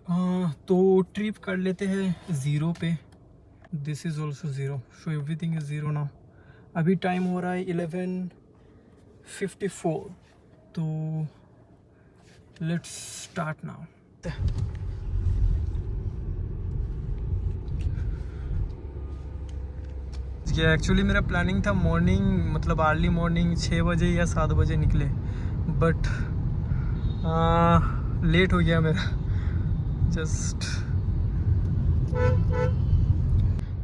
तो ट्रिप कर लेते हैं ज़ीरो पे। This is also zero, so everything is zero now. अभी टाइम हो रहा है 11:54, तो लेट्स स्टार्ट नाउ। ये एक्चुअली मेरा प्लानिंग था मॉर्निंग, मतलब अर्ली मॉर्निंग 6 बजे या 7 बजे निकले, बट लेट हो गया मेरा जस्ट।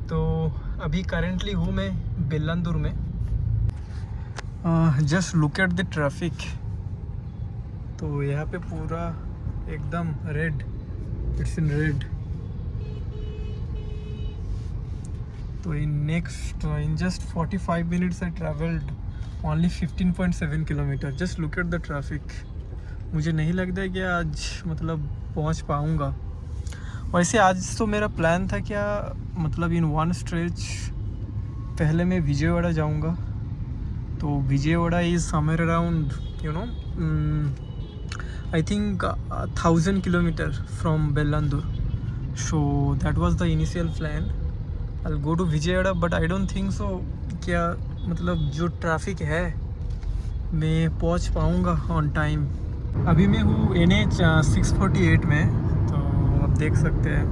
तो अभी करेंटली हूँ मैं बेल्लांदुर में। Just look at the traffic. तो यहाँ पे पूरा एकदम रेड, इट्स इन रेड। तो in just 45 minutes I travelled only 15.7 kilometre. Just look at the traffic. मुझे नहीं लगता है कि आज मतलब पहुँच पाऊँगा। वैसे आज तो मेरा प्लान था क्या, मतलब इन वन स्ट्रेच पहले मैं विजयवाड़ा जाऊँगा। तो Vijayawada is somewhere around I think 1000 kilometre from Bellandur. So that was the initial plan, I will go to Vijayawada, but I don't think so क्या मतलब जो ट्रैफिक है मैं पहुंच पाऊंगा ऑन टाइम। अभी मैं हूँ NH 648 में। तो आप देख सकते हैं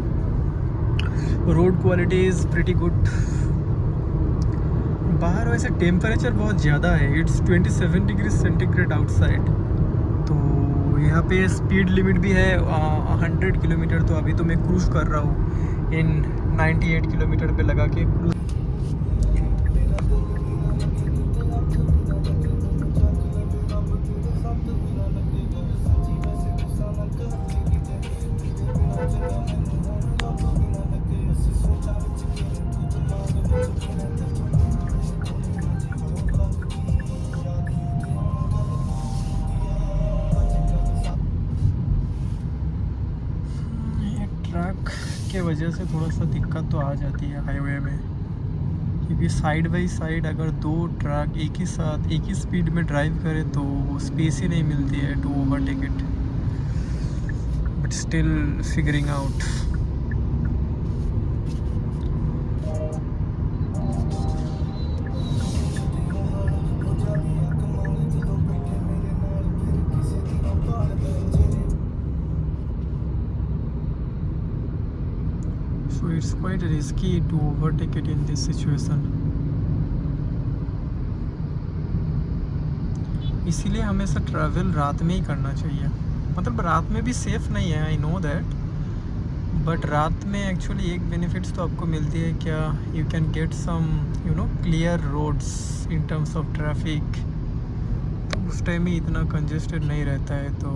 road quality is pretty good. बाहर वैसे टेम्परेचर बहुत ज़्यादा है, इट्स 27 डिग्री सेंटीग्रेड आउटसाइड। तो यहाँ पे स्पीड लिमिट भी है 100 किलोमीटर। तो अभी तो मैं क्रूज़ कर रहा हूँ इन 98 किलोमीटर पे लगा के क्रूज़। ट्रक के वजह से थोड़ा सा दिक्कत तो आ जाती है हाईवे में, क्योंकि साइड बाई साइड अगर दो ट्रक एक ही साथ एक ही स्पीड में ड्राइव करे तो स्पेस ही नहीं मिलती है to overtake it. But still figuring out. So it's quite risky to overtake it in this situation. इसीलिए हमेशा ट्रैवल रात में ही करना चाहिए। मतलब रात में भी सेफ़ नहीं है, आई नो दैट, बट रात में एक्चुअली एक बेनिफिट्स तो आपको मिलती है क्या, you can get some clear roads in terms of traffic. तो उस टाइम ही इतना कंजेस्टेड नहीं रहता है। तो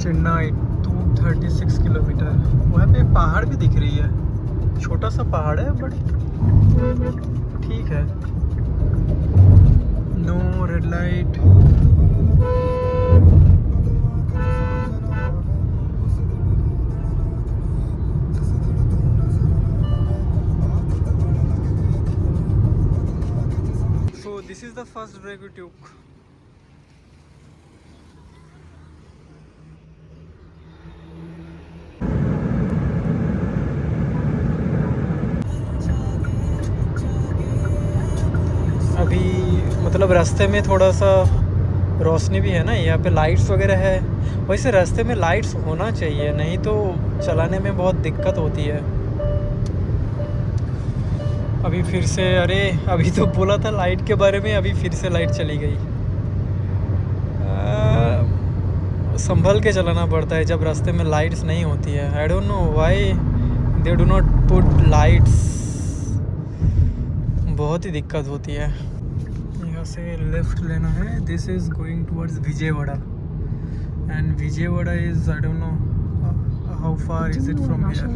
चेन्नई 236 किलोमीटर। वहाँ पे पहाड़ भी दिख रही है, छोटा सा पहाड़ है बट ठीक है। No red light. So this is the first break we took. अभी मतलब रास्ते में थोड़ा सा रोशनी भी है ना, यहाँ पे लाइट्स वगैरह है। वैसे रास्ते में लाइट्स होना चाहिए, नहीं तो चलाने में बहुत दिक्कत होती है। अभी फिर से, अरे अभी तो बोला था लाइट के बारे में, अभी फिर से लाइट चली गई। संभल के चलाना पड़ता है जब रास्ते में लाइट्स नहीं होती है। आई don't know why they do not put lights. बहुत ही दिक्कत होती है। यहाँ से लेफ्ट लेना है। This is going towards Vijayawada, and Vijayawada is I don't know how far is it from here.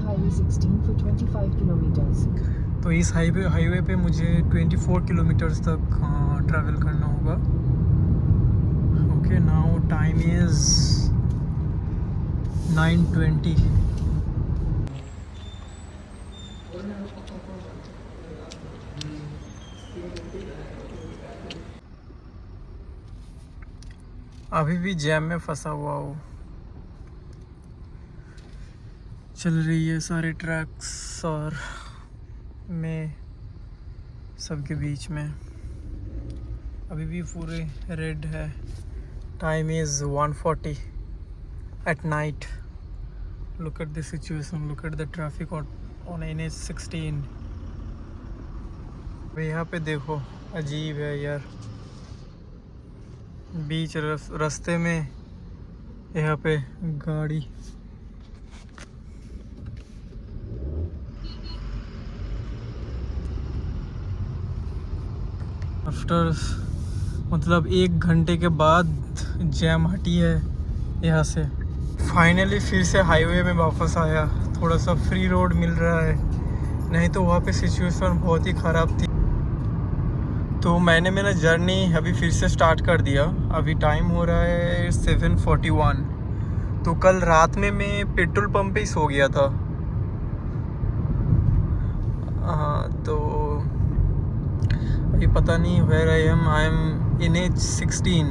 तो इस हाईवे पे मुझे 24 किलोमीटर्स तक ट्रैवल करना होगा। Okay, now time is 9:20। अभी भी जैम में फंसा हुआ हूँ। चल रही है सारे ट्रक्स और मैं सबके बीच में। अभी भी पूरे रेड है। Time is 1:40 at night. Look at the situation, look at the traffic on NH16. यहाँ पे देखो, अजीब है यार, बीच रास्ते में यहाँ पे गाड़ी। आफ्टर मतलब 1 घंटे के बाद जैम हटी है यहाँ से। फाइनली फिर से हाईवे में वापस आया। थोड़ा सा फ्री रोड मिल रहा है, नहीं तो वहाँ पे सिचुएशन बहुत ही ख़राब थी। तो मैंने मेरा जर्नी अभी फिर से स्टार्ट कर दिया। अभी टाइम हो रहा है 7:41। तो कल रात में मैं पेट्रोल पंप पे ही सो गया था। तो अभी पता नहीं where I am in NH16।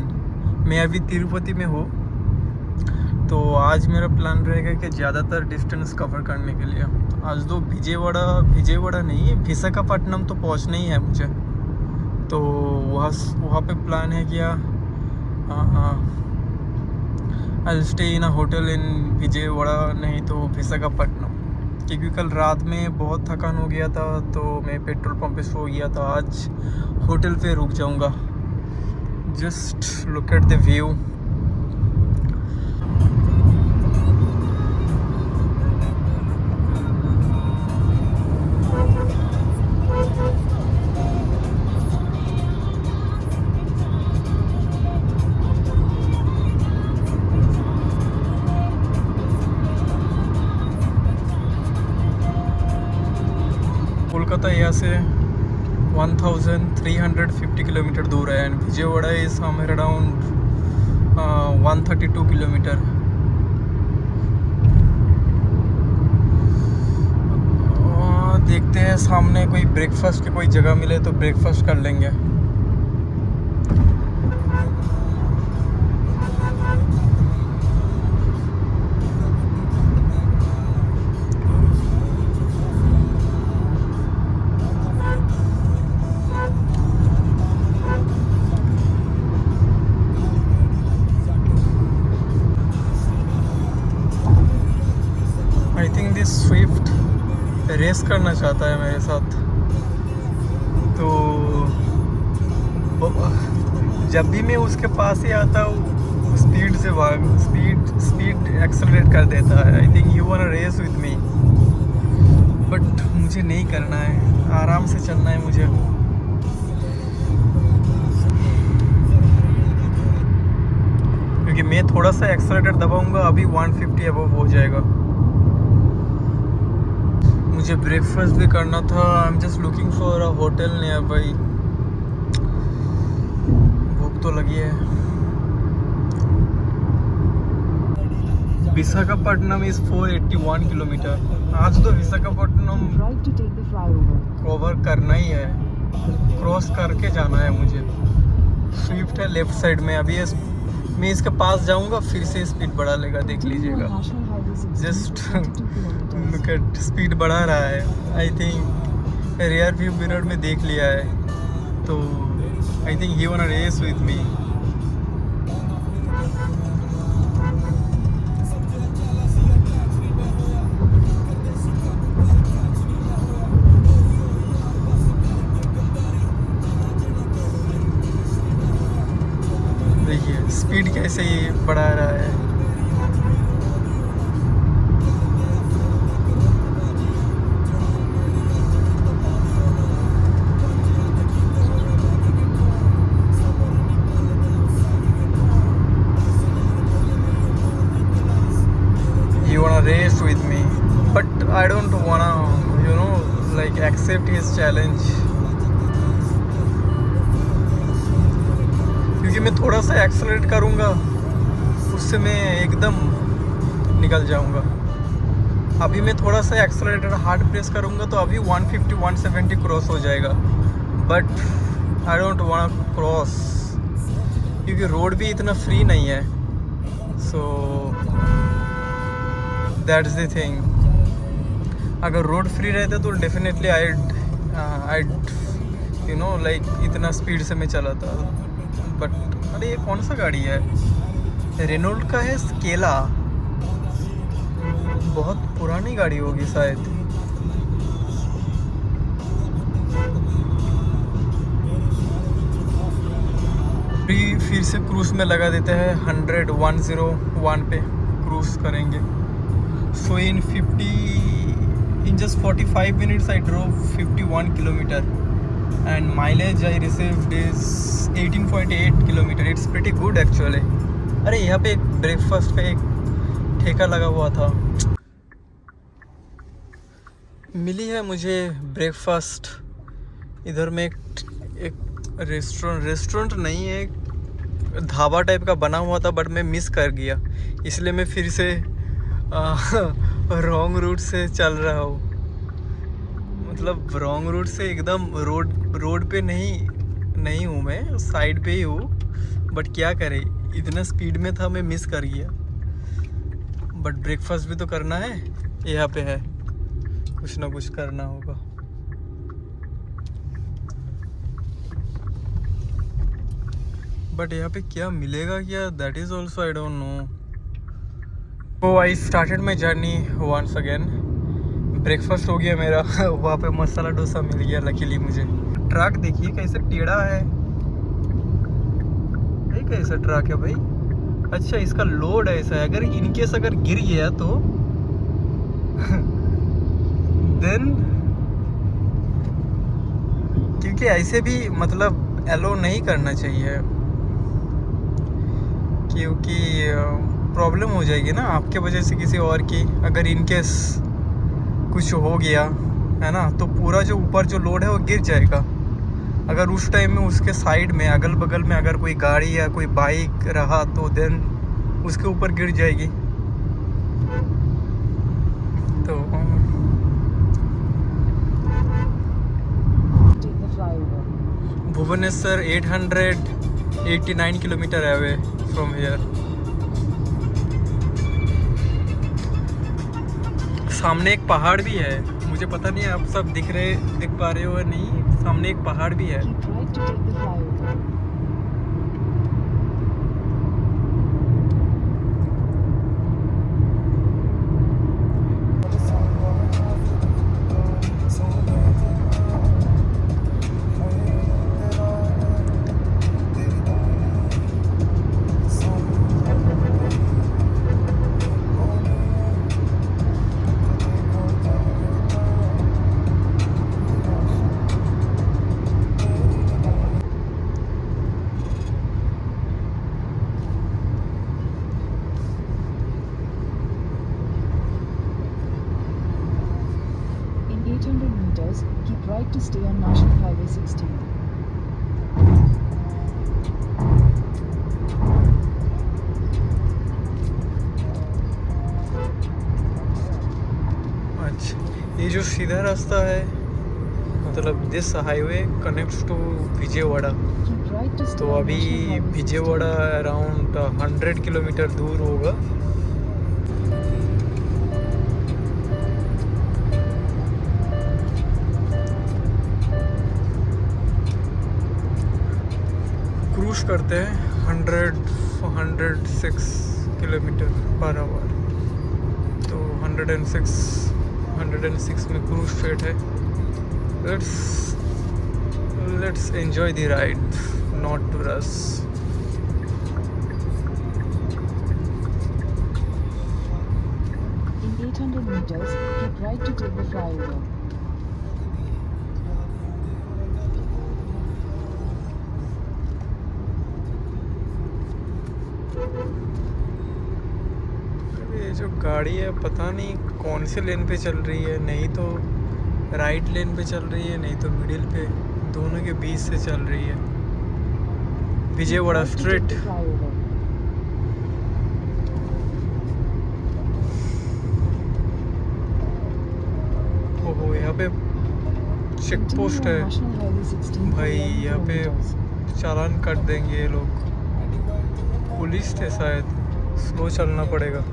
मैं अभी तिरुपति में हूँ। तो आज मेरा प्लान रहेगा कि ज़्यादातर डिस्टेंस कवर करने के लिए आज तो विजयवाड़ा नहीं, विशाखापट्टनम तो पहुँचना ही है मुझे। तो वहाँ पे प्लान है क्या, I stay in a hotel in Vijayawada, नहीं तो विशाखापट्टनम। क्योंकि कल रात में बहुत थकान हो गया था तो मैं पेट्रोल पंप पे सो गया था। आज होटल पे रुक जाऊंगा। Just look at the view. Kolkata यहाँ से 1350 किलोमीटर दूर है and Vijayawada is somewhere around 132 kilometre. देखते हैं सामने कोई ब्रेकफास्ट की कोई जगह मिले तो ब्रेकफास्ट कर लेंगे। I think this Swift race करना चाहता है मेरे साथ। तो जब भी मैं उसके पास ही आता हूँ स्पीड एक्सेलरेट कर देता है। I think you want race with me, but मुझे नहीं करना है, आराम से चलना है मुझे। क्योंकि मैं थोड़ा सा एक्सेलरेटर दबाऊंगा अभी 150 अबव हो जाएगा। मुझे ब्रेकफास्ट भी करना था। I am just looking for a hotel near by. भूख तो लगी है। Visakhapatnam is 481 kilometre. आज तो विशाखापट्टनम कवर करना ही है, क्रॉस करके जाना है मुझे। स्विफ्ट है लेफ्ट साइड में। अभी मैं इसके पास जाऊंगा फिर से स्पीड बढ़ा लेगा, देख लीजिएगा। जस्ट लुक एट, स्पीड बढ़ा रहा है। I think rear view mirror में देख लिया है। तो I think he want race with me. देखिए स्पीड कैसे ही बढ़ा रहा है। You wanna race with me, but I don't wanna, like accept his challenge. क्योंकि मैं थोड़ा सा एक्सेलरेट करूँगा उससे मैं एकदम निकल जाऊँगा। अभी मैं थोड़ा सा एक्सेलरेटर हार्ड प्रेस करूँगा तो अभी 150 170 क्रॉस हो जाएगा, but I don't want cross क्योंकि रोड भी इतना फ्री नहीं है. So that's the thing. अगर रोड फ्री रहता तो definitely I'd you know like इतना स्पीड से मैं चलाता. बट अरे ये कौन सा गाड़ी है? रेनॉल्ट का है, स्केला. बहुत पुरानी गाड़ी होगी शायद. फिर से क्रूज में लगा देते हैं 101 पे क्रूज करेंगे. सो in just 45 minutes I drove 51 kilometer and mileage I received is 18.8 kilometer. It's pretty good actually. अरे यहाँ पे एक ब्रेकफास्ट पे एक ठेका लगा हुआ था. मिली है मुझे ब्रेकफास्ट. इधर में एक रेस्टोरेंट नहीं है, ढाबा टाइप का बना हुआ था, बट मैं मिस कर गया, इसलिए मैं फिर से रॉन्ग रूट से चल रहा हूँ. मतलब रॉन्ग रूट से एकदम रोड पे नहीं हूँ मैं, साइड पे ही हूँ. बट क्या करें, इतना स्पीड में था, मैं मिस कर गया. बट ब्रेकफास्ट भी तो करना है. यहाँ पे है, कुछ ना कुछ करना होगा. बट यहाँ पे क्या मिलेगा क्या, that is also I don't know. तो I started my journey once again. Breakfast हो गया मेरा. वहाँ पे मसाला डोसा मिल गया लकीली मुझे. ट्रक देखिए कैसे टेढ़ा है. ये कैसा ट्रक है भाई? अच्छा, इसका लोड ऐसा है, अगर इनकेस अगर गिर गया तो देन, क्योंकि ऐसे भी मतलब एलो नहीं करना चाहिए, क्योंकि प्रॉब्लम हो जाएगी ना आपके वजह से किसी और की. अगर इनकेस कुछ हो गया है ना, तो पूरा जो ऊपर जो लोड है वो गिर जाएगा. अगर उस टाइम में उसके साइड में अगल बगल में अगर कोई गाड़ी या कोई बाइक रहा तो देन उसके ऊपर गिर जाएगी. तो भुवनेश्वर 889 किलोमीटर है अवे फ्रॉम हियर. सामने एक पहाड़ भी है, मुझे पता नहीं आप सब दिख पा रहे हो या नहीं. सामने एक पहाड़ भी है. Keep right to stay on National Highway 16. अच्छा, ये जो सीधा रास्ता है, मतलब this highway connects to Vijayawada. तो अभी विजयवाड़ा अराउंड 100 किलोमीटर दूर होगा. क्रूज करते हैं 106 किलोमीटर पर आवर. तो 106 में क्रूज रेट है. Let's enjoy the ride, not to rush. In 800 meters, keep right to take the flyover. ये जो गाड़ी है पता नहीं कौन से लेन पे चल रही है, नहीं तो राइट लेन पे चल रही है, नहीं तो मिडिल पे, दोनों के बीच से चल रही है. विजयवाड़ा स्ट्रीट. पे चेक Continue पोस्ट on है National Highway 16 for भाई, 11 यहाँ पे kilometers. चालान काट देंगे ये लोग, पुलिस थे शायद, स्लो चलना पड़ेगा।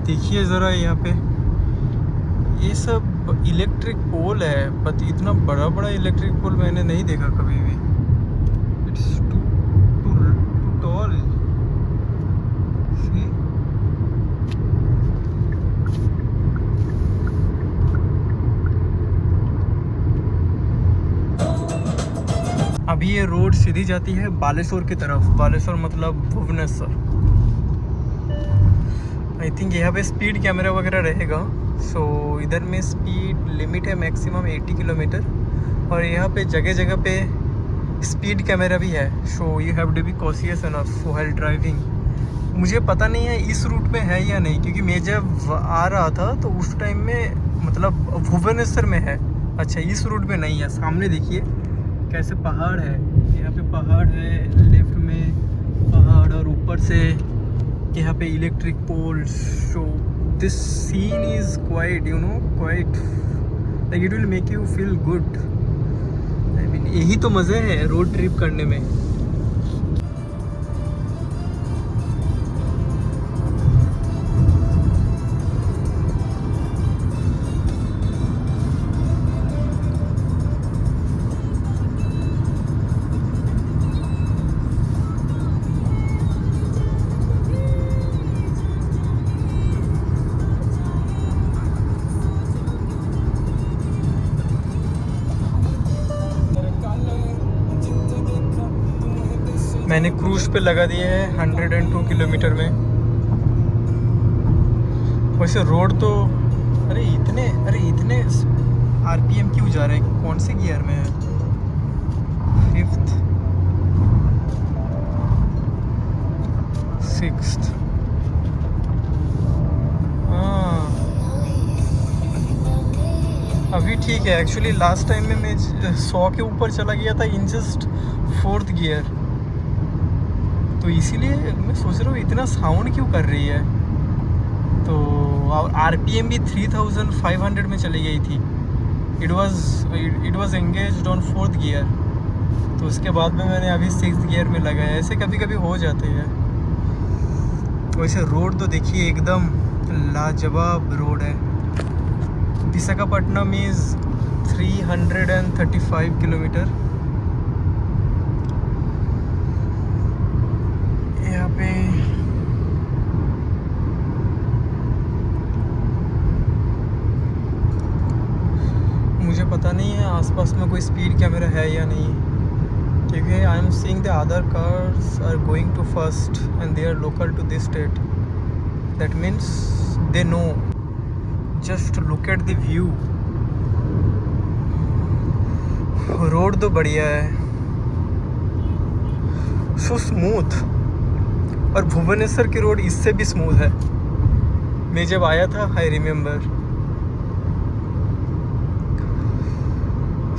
देखिए ज़रा यहाँ पे ये सब इलेक्ट्रिक पोल है, बट इतना बड़ा बड़ा इलेक्ट्रिक पोल मैंने नहीं देखा कभी भी। It's too too tall. See, अभी ये रोड सीधी जाती है बालेश्वर की तरफ। बालेश्वर मतलब भुवनेश्वर। आई थिंक यहाँ पे स्पीड कैमरा वगैरह रहेगा। सो इधर में स्पीड लिमिट है मैक्सिमम 80 किलोमीटर, और यहाँ पे जगह जगह पे स्पीड कैमरा भी है। So you have to be cautious enough while driving. मुझे पता नहीं है इस रूट में है या नहीं, क्योंकि मैं जब आ रहा था तो उस टाइम में मतलब भुवनेश्वर में है। अच्छा, इस रूट में नहीं है। सामने देखिए कैसे पहाड़ है, यहाँ पे पहाड़ है, लेफ्ट में पहाड़, और ऊपर से यहाँ पे electric poles. So this scene is quite quite like it will make you feel good. I mean यही तो मज़े हैं रोड ट्रिप करने में। मैंने क्रूज पे लगा दिए है 102 किलोमीटर में। वैसे रोड तो अरे इतने आरपीएम क्यों जा रहे हैं? कौन से गियर में है? 5th 6th। हाँ, अभी ठीक है। एक्चुअली लास्ट टाइम में मैं 100 के ऊपर चला गया था इन जस्ट 4th गियर, तो इसीलिए मैं सोच रहा हूँ इतना साउंड क्यों कर रही है। तो आरपीएम भी 3500 में चली गई थी। It was engaged on 4th gear. तो उसके बाद में मैंने अभी 6th गियर में लगाया। ऐसे कभी कभी हो जाते हैं। वैसे रोड तो देखिए एकदम लाजवाब रोड है। Visakhapatnam is 335 kilometre. यहाँ पे मुझे पता नहीं है आसपास में कोई स्पीड कैमरा है या नहीं, क्योंकि I am seeing the other cars are going to first and they are local to this state. That means they know. Just look at the view. Road तो बढ़िया है, सो स्मूथ। और भुवनेश्वर की road इससे भी स्मूथ है। मैं जब आया था आई रिमेम्बर।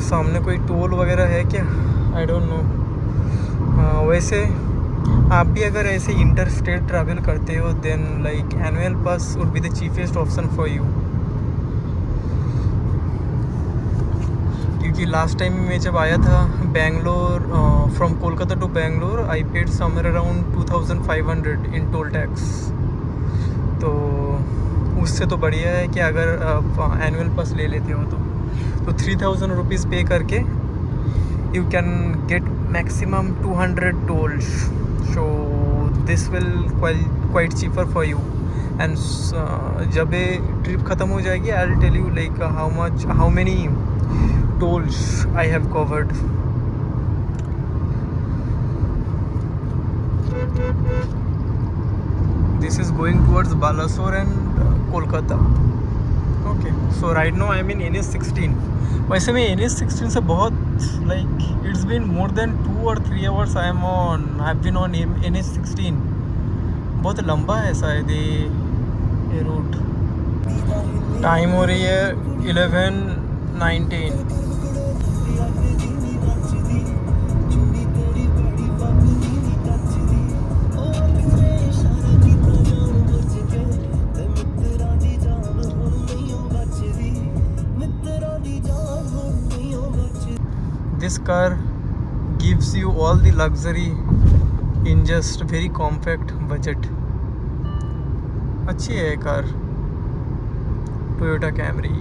सामने कोई टोल वगैरह है क्या? आई डोंट नो। वैसे आप भी अगर ऐसे इंटर स्टेट ट्रैवल करते हो then like annual pass would be the cheapest option for you. क्योंकि लास्ट टाइम मैं जब आया था Bangalore, from Kolkata to Bangalore, I paid somewhere around 2500 in toll tax. तो उससे तो बढ़िया है कि अगर आप एनुअल पास ले लेते हो तो 3000 रुपीज़ पे करके you can get maximum 200 tolls. So this will quite cheaper for you. And जब ये ट्रिप ख़त्म हो जाएगी I will tell you like how many tolls I have covered. this is going towards Balasore and Kolkata. Okay, so right now I am in NH16. वैसे मैं NH16 से बहुत like it's been more than 2 or 3 hours I've been on NH16. बहुत लंबा है शायद ये root. Time हो रही है 11:19. This car gives you all the luxury in just very compact budget. अच्छी है ये कार, टोयोटा कैमरी.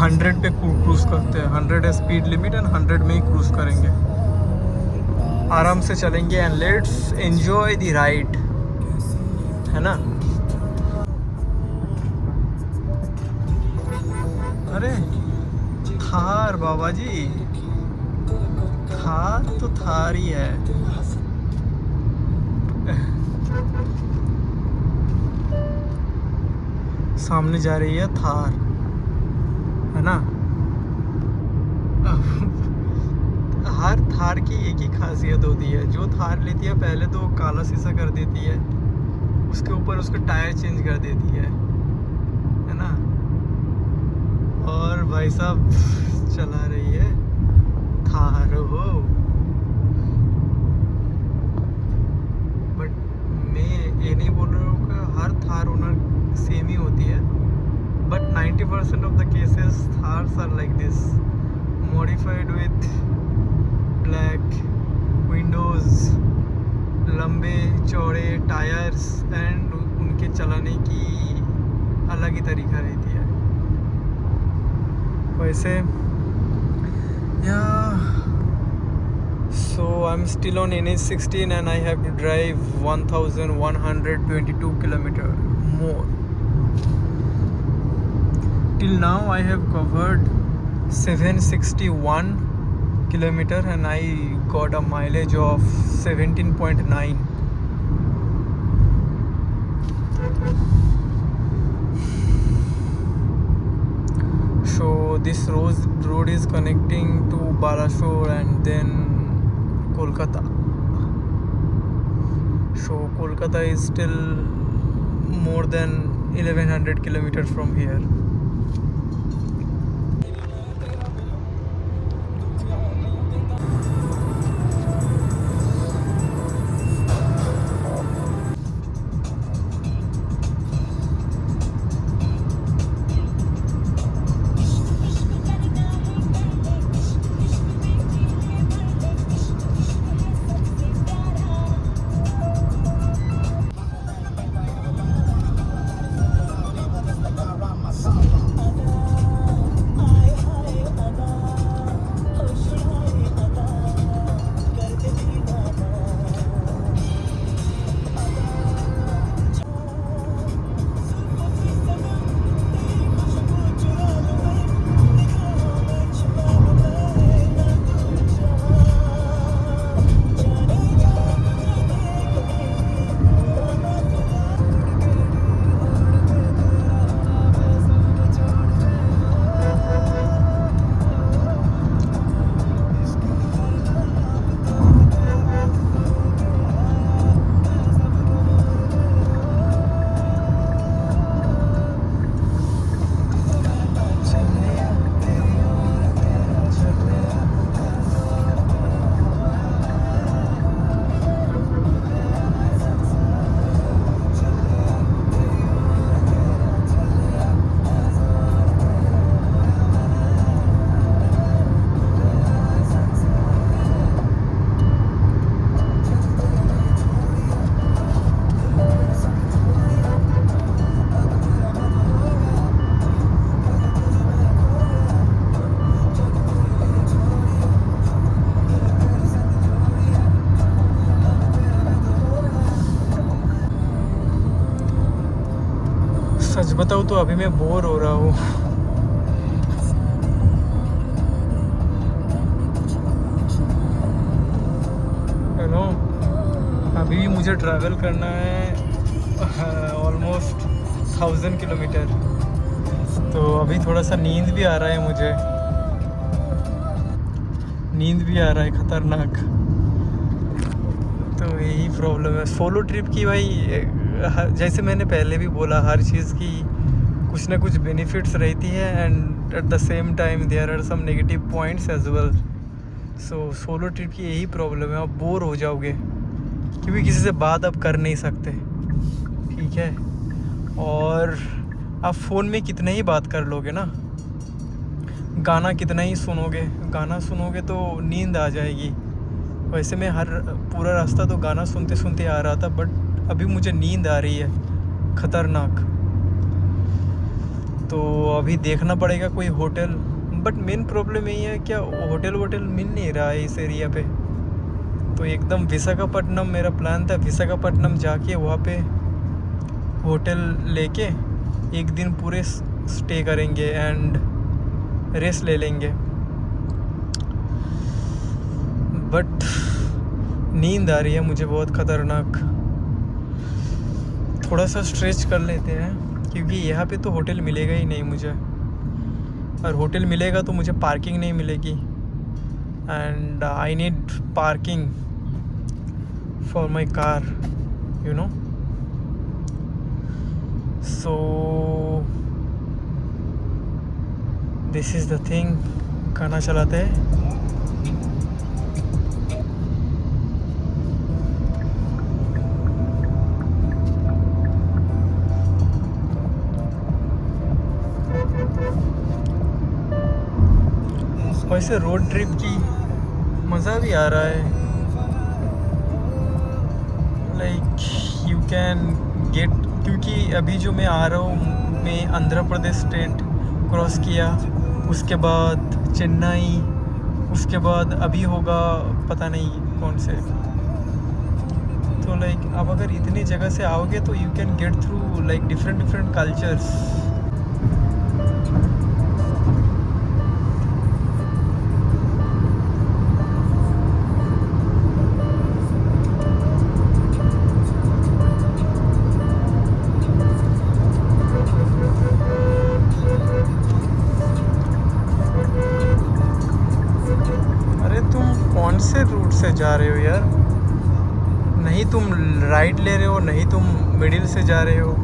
हंड्रेड पे क्रूज करते हैं. 100 है स्पीड लिमिट एंड 100 में ही क्रूज करेंगे. आराम से चलेंगे and let's enjoy the ride, है ना. अरे थार बाबा जी, थार तो थार ही है. सामने जा रही है थार, है ना. हर थार की एक ही खासियत होती है. जो थार लेती है पहले तो काला शीशा कर देती है, उसके ऊपर उसके टायर चेंज कर देती है ना. और भाई साहब चला रही है थार हो. बट मैं ये नहीं बोल रहा हूँ कि हर थार ओनर सेम ही होती है. But 90% of the cases Thars are like this, modified with black windows, लंबे चौड़े टायर्स एंड उनके चलाने की अलग ही तरीका रहती है. वैसे so I'm still on NH16 and I have to drive 1122 kilometer more. Till now I have covered 761 kilometer and I got a mileage of 17.9. So this road is connecting to Balasore and then Kolkata. So Kolkata is still more than 1100 kilometers from here. सच बताऊँ तो अभी मैं bore हो रहा हूँ. मुझे travel करना है ऑलमोस्ट 1000 किलोमीटर। तो अभी थोड़ा सा नींद भी आ रहा है मुझे, नींद भी आ रहा है खतरनाक। तो यही प्रॉब्लम है सोलो ट्रिप की भाई। जैसे मैंने पहले भी बोला, हर चीज़ की कुछ ना कुछ बेनिफिट्स रहती है and at the same time there are some negative points as well. So solo trip की यही प्रॉब्लम है, आप बोर हो जाओगे क्योंकि किसी से बात आप कर नहीं सकते, ठीक है। और आप फ़ोन में कितना ही बात कर लोगे ना, गाना कितना ही सुनोगे, गाना सुनोगे तो नींद आ जाएगी। वैसे मैं पूरा रास्ता तो गाना सुनते सुनते आ रहा था, बट अभी मुझे नींद आ रही है खतरनाक। तो अभी देखना पड़ेगा कोई होटल, बट मेन प्रॉब्लम यही है क्या होटल मिल नहीं रहा है इस एरिया पे। तो एकदम विशाखापट्टनम मेरा प्लान था, विशाखापट्टनम जाके वहाँ पे होटल लेके एक दिन पूरे स्टे करेंगे एंड रेस्ट ले लेंगे। बट नींद आ रही है मुझे बहुत खतरनाक। थोड़ा सा स्ट्रेच कर लेते हैं क्योंकि यहाँ पे तो होटल मिलेगा ही नहीं मुझे, और होटल मिलेगा तो मुझे पार्किंग नहीं मिलेगी and I need parking for my car, you know. So this is the thing. गाना चलाते हैं। वैसे रोड ट्रिप की मज़ा भी आ रहा है, लाइक यू कैन गेट, क्योंकि अभी जो मैं आ रहा हूँ, मैं आंध्र प्रदेश स्टेट क्रॉस किया, उसके बाद चेन्नई, उसके बाद अभी होगा पता नहीं कौन से। तो लाइक अब अगर इतनी जगह से आओगे तो you can get through like different cultures. कौन से रूट से जा रहे हो यार? नहीं तुम राइट ले रहे हो, नहीं तुम मिडिल से जा रहे हो।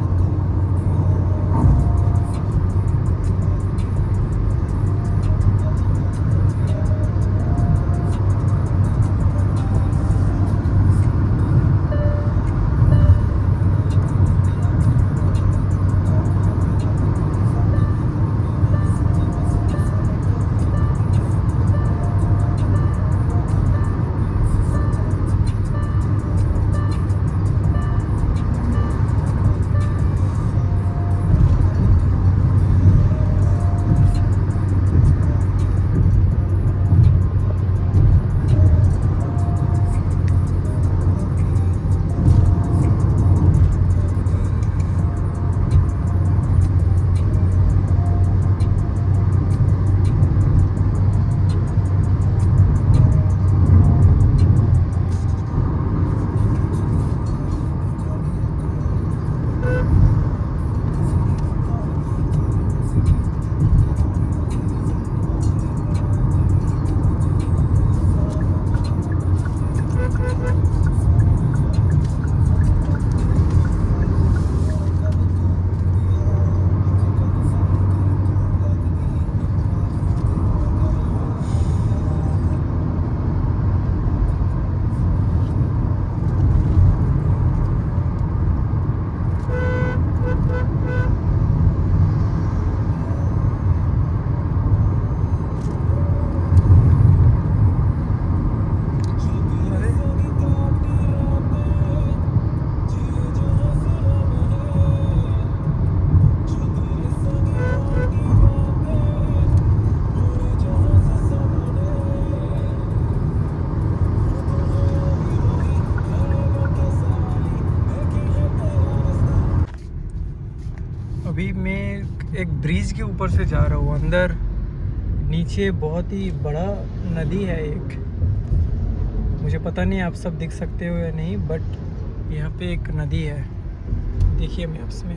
अभी मैं एक ब्रिज के ऊपर से जा रहा हूँ अंदर। नीचे बहुत ही बड़ा नदी है एक, मुझे पता नहीं आप सब दिख सकते हो या नहीं, बट यहाँ पे एक नदी है, देखिए मैप्स में।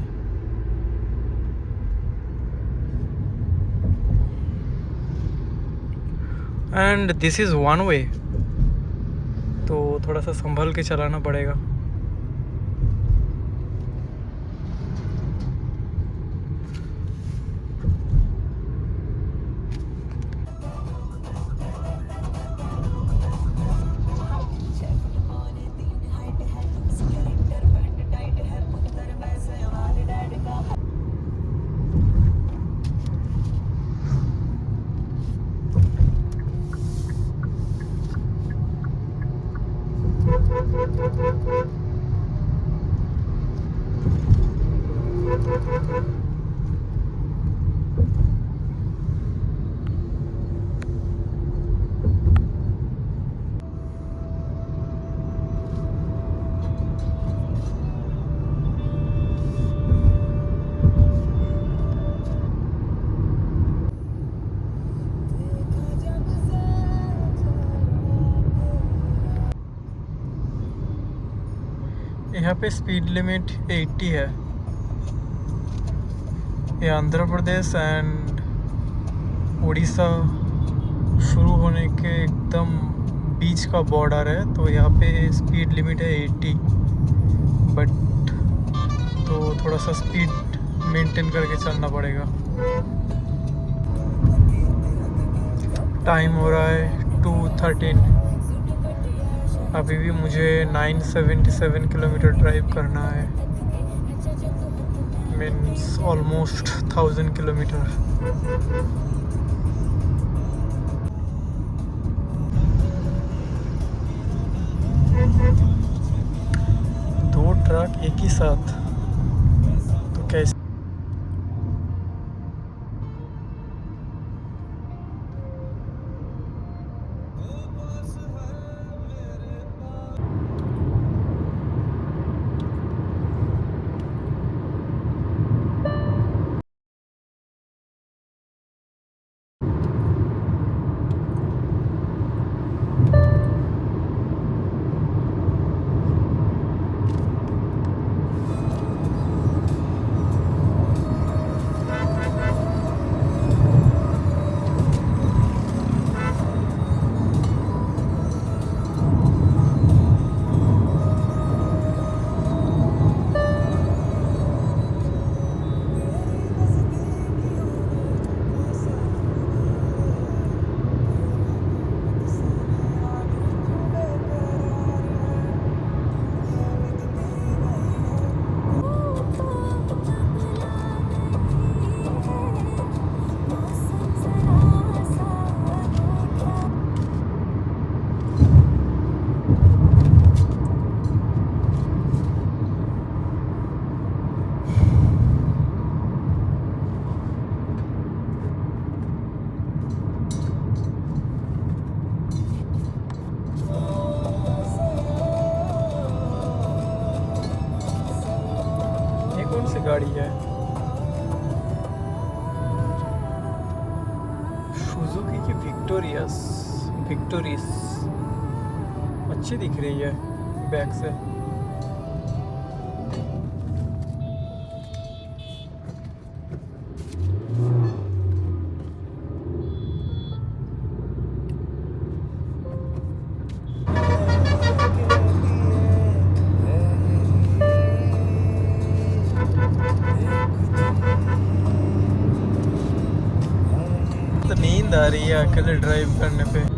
And this is one way, तो थोड़ा सा संभल के चलाना पड़ेगा। यहाँ पे स्पीड लिमिट 80 है। ये आंध्र प्रदेश एंड उड़ीसा शुरू होने के एकदम बीच का बॉर्डर है, तो यहाँ पे स्पीड लिमिट है 80, बट तो थोड़ा सा स्पीड मेंटेन करके चलना पड़ेगा। टाइम हो रहा है 2:13। अभी भी मुझे 977 किलोमीटर ड्राइव करना है, मीन्स ऑलमोस्ट 1000 किलोमीटर। दो ट्रक एक ही साथ, तो कैसे? कौन सी गाड़ी है? सुजुकी की विक्टोरियस अच्छी दिख रही है बैक से। नींद आ रही है अकेले ड्राइव करने पे।